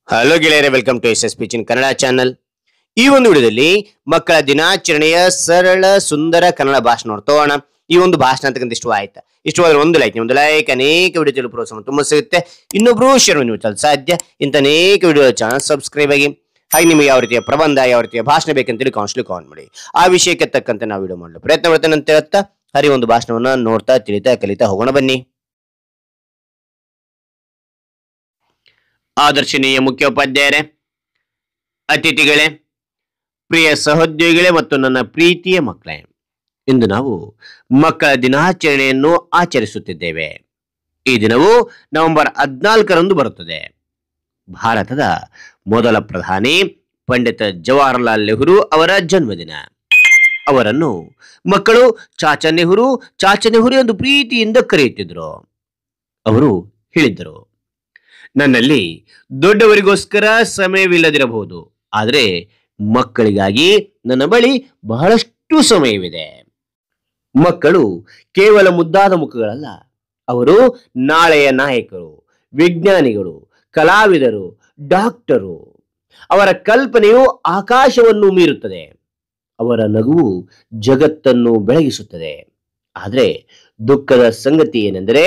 Hello ಗೆಳೆಯರೆ, welcome to S ಪಿಚಿನ್ Kannada channel. ಈ ಒಂದು ವಿಡಿಯೋದಲ್ಲಿ ಮಕ್ಕಳ ದಿನಾಚರಣೆಯ ಸರಳ ಸುಂದರ ಕನ್ನಡ ಭಾಷಣ ನೋಡ್ತೋಣ. ಈ ಒಂದು ಭಾಷಣ ಅಂತಕ್ಕಂಥ ಇಷ್ಟವಾದ್ರೆ ಒಂದು ಲೈಕ್ ಅನೇಕ ವಿಡಿಯೋ ಪ್ರೋತ್ಸಾಹ ತುಂಬ ಸಿಗುತ್ತೆ. ಇನ್ನೊಬ್ರು ಶೇರ್ ನೀವು ಸಾಧ್ಯ ಇಂಥ ಅನೇಕ ವಿಡಿಯೋ ಚಾನಲ್ ಸಬ್ಸ್ಕ್ರೈಬ್ ಆಗಿ. ಹಾಗೆ ನಿಮಗೆ ಯಾವ ರೀತಿಯ ಪ್ರಬಂಧ, ಯಾವ ರೀತಿಯ ಭಾಷಣ ಬೇಕಂತೇಳಿ ಕಾಮೆಂಟ್ ಮಾಡಿ. ಆ ವಿಷಯಕ್ಕೆ ತಕ್ಕಂತೆ ನಾವು ವಿಡಿಯೋ ಮಾಡಲು ಪ್ರಯತ್ನ ಮಾಡ್ತೇನೆ ಅಂತ ಹೇಳ್ತಾ ಹರಿ ಒಂದು ಭಾಷಣವನ್ನ ನೋಡ್ತಾ ತಿಳಿತಾ ಕಲಿತಾ ಹೋಗೋಣ ಬನ್ನಿ. ಆದರ್ಶನೀಯ ಮುಖ್ಯೋಪಾಧ್ಯಾಯರೇ, ಅತಿಥಿಗಳೇ, ಪ್ರಿಯ ಸಹೋದ್ಯೋಗಿಗಳೇ ಮತ್ತು ನನ್ನ ಪ್ರೀತಿಯ ಮಕ್ಕಳೇ, ಇಂದು ನಾವು ಮಕ್ಕಳ ದಿನಾಚರಣೆಯನ್ನು ಆಚರಿಸುತ್ತಿದ್ದೇವೆ. ಈ ದಿನವು ನವೆಂಬರ್ 14ರಂದು ಬರುತ್ತದೆ. ಭಾರತದ ಮೊದಲ ಪ್ರಧಾನಿ ಪಂಡಿತ ಜವಾಹರಲಾಲ್ ನೆಹರು ಅವರ ಜನ್ಮದಿನ. ಅವರನ್ನು ಮಕ್ಕಳು ಚಾಚಾ ನೆಹರು ಎಂದು ಪ್ರೀತಿಯಿಂದ ಕರೆಯುತ್ತಿದ್ದರು. ಅವರು ಹೇಳಿದ್ದರು, ನನ್ನಲ್ಲಿ ದೊಡ್ಡವರಿಗೋಸ್ಕರ ಸಮಯವಿಲ್ಲದಿರಬಹುದು, ಆದರೆ ಮಕ್ಕಳಿಗಾಗಿ ನನ್ನ ಬಳಿ ಬಹಳಷ್ಟು ಸಮಯವಿದೆ. ಮಕ್ಕಳು ಕೇವಲ ಮುದ್ದಾದ ಮುಖಗಳಲ್ಲ, ಅವರು ನಾಳೆಯ ನಾಯಕರು, ವಿಜ್ಞಾನಿಗಳು, ಕಲಾವಿದರು, ಡಾಕ್ಟರು. ಅವರ ಕಲ್ಪನೆಯು ಆಕಾಶವನ್ನು ಮೀರುತ್ತದೆ, ಅವರ ನಗುವು ಜಗತ್ತನ್ನು ಬೆಳಗಿಸುತ್ತದೆ. ಆದರೆ ದುಃಖದ ಸಂಗತಿ ಏನೆಂದರೆ,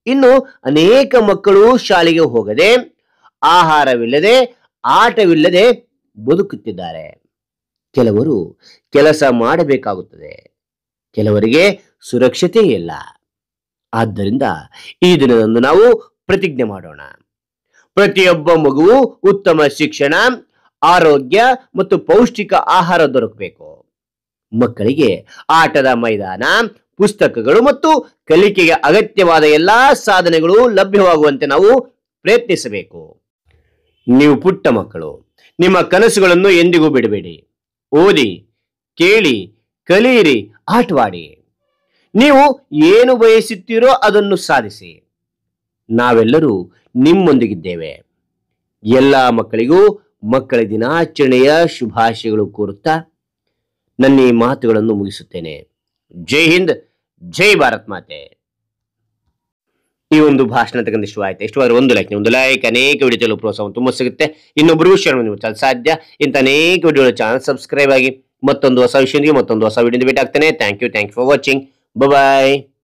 ಇನ್ನು ಅನೇಕ ಮಕ್ಕಳು ಶಾಲೆಗೆ ಹೋಗದೆ, ಆಹಾರವಿಲ್ಲದೆ, ಆಟವಿಲ್ಲದೆ ಬದುಕುತ್ತಿದ್ದಾರೆ. ಕೆಲವರು ಕೆಲಸ ಮಾಡಬೇಕಾಗುತ್ತದೆ, ಕೆಲವರಿಗೆ ಸುರಕ್ಷತೆ ಇಲ್ಲ. ಆದ್ದರಿಂದ ಈ ದಿನದಂದು ನಾವು ಪ್ರತಿಜ್ಞೆ ಮಾಡೋಣ, ಪ್ರತಿಯೊಬ್ಬ ಮಗುವು ಉತ್ತಮ ಶಿಕ್ಷಣ, ಆರೋಗ್ಯ ಮತ್ತು ಪೌಷ್ಟಿಕ ಆಹಾರ ದೊರಕಬೇಕು. ಮಕ್ಕಳಿಗೆ ಆಟದ ಮೈದಾನ, ಪುಸ್ತಕಗಳು ಮತ್ತು ಕಲಿಕೆಗೆ ಅಗತ್ಯವಾದ ಎಲ್ಲಾ ಸಾಧನೆಗಳು ಲಭ್ಯವಾಗುವಂತೆ ನಾವು ಪ್ರಯತ್ನಿಸಬೇಕು. ನೀವು ಪುಟ್ಟ ಮಕ್ಕಳು, ನಿಮ್ಮ ಕನಸುಗಳನ್ನು ಎಂದಿಗೂ ಬಿಡಬೇಡಿ. ಓದಿ, ಕೇಳಿ, ಕಲಿಯಿರಿ, ಆಟವಾಡಿ. ನೀವು ಏನು ಬಯಸುತ್ತೀರೋ ಅದನ್ನು ಸಾಧಿಸಿ. ನಾವೆಲ್ಲರೂ ನಿಮ್ಮೊಂದಿಗಿದ್ದೇವೆ. ಎಲ್ಲ ಮಕ್ಕಳಿಗೂ ಮಕ್ಕಳ ದಿನಾಚರಣೆಯ ಶುಭಾಶಯಗಳು ಕೋರುತ್ತಾ ನನ್ನ ಈ ಮಾತುಗಳನ್ನು ಮುಗಿಸುತ್ತೇನೆ. ಜೈ ಹಿಂದ್, ಜೈ ಭಾರತ್ ಮಾತೆ. ಈ ಒಂದು ಭಾಷಣ ತಕ್ಕಂತ ಇಷ್ಟವಾದ್ರೆ ಒಂದು ಲೈಕ್ ಅನೇಕ ವಿಡಿಯೋ ಪ್ರೋತ್ಸಾಹ ತುಂಬ ಸಿಗುತ್ತೆ. ಇನ್ನೊಬ್ರು ಶೇರ್ ನೀವು ಸಾಧ್ಯ ಇಂಥ ಅನೇಕ ವಿಡಿಯೋ ಚಾನಲ್ ಸಬ್ಸ್ಕ್ರೈಬ್ ಆಗಿ. ಮತ್ತೊಂದು ಹೊಸ ವಿಷಯದೊಂದಿಗೆ ಮತ್ತೊಂದು ಹೊಸ ವಿಡಿಯೋ ಭೇಟಿ ಆಗ್ತೇನೆ. Thank you for watching. Bye.